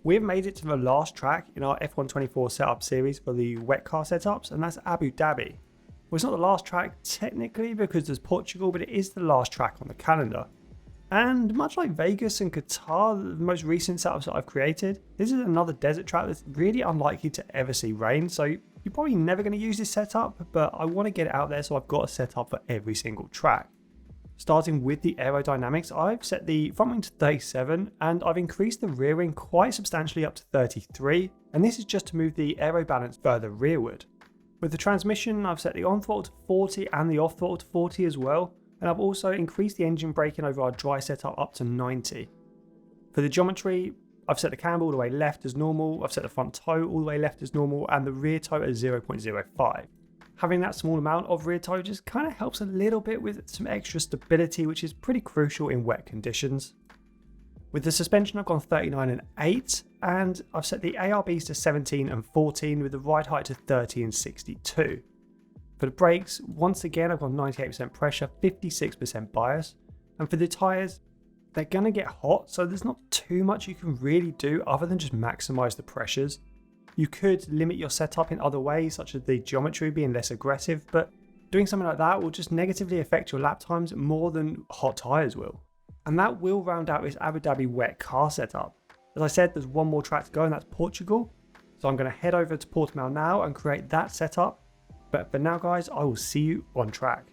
We've made it to the last track in our F124 setup series for the wet car setups, and that's Abu Dhabi. Well, it's not the last track technically because there's Portugal, but it is the last track on the calendar. And much like Vegas and Qatar, the most recent setups that I've created, this is another desert track that's really unlikely to ever see rain, so you're probably never going to use this setup, but I want to get it out there, so I've got a setup for every single track. Starting with the aerodynamics, I've set the front wing to 37 and I've increased the rear wing quite substantially up to 33, and this is just to move the aero balance further rearward. With the transmission, I've set the on throttle to 40 and the off throttle to 40 as well, and I've also increased the engine braking over our dry setup up to 90. For the geometry, I've set the camber all the way left as normal, I've set the front toe all the way left as normal, and the rear toe at 0.05. Having that small amount of rear toe just kind of helps a little bit with some extra stability, which is pretty crucial in wet conditions. With the suspension, I've gone 39 and 8, and I've set the ARBs to 17 and 14 with the ride height to 30 and 62. For the brakes, once again, I've gone 98% pressure, 56% bias, and for the tyres, they're going to get hot, so there's not too much you can really do other than just maximize the pressures. You could limit your setup in other ways, such as the geometry being less aggressive, but doing something like that will just negatively affect your lap times more than hot tyres will. And that will round out this Abu Dhabi wet car setup. As I said, there's one more track to go, and that's Portugal. So I'm going to head over to Portimao now and create that setup. But for now, guys, I will see you on track.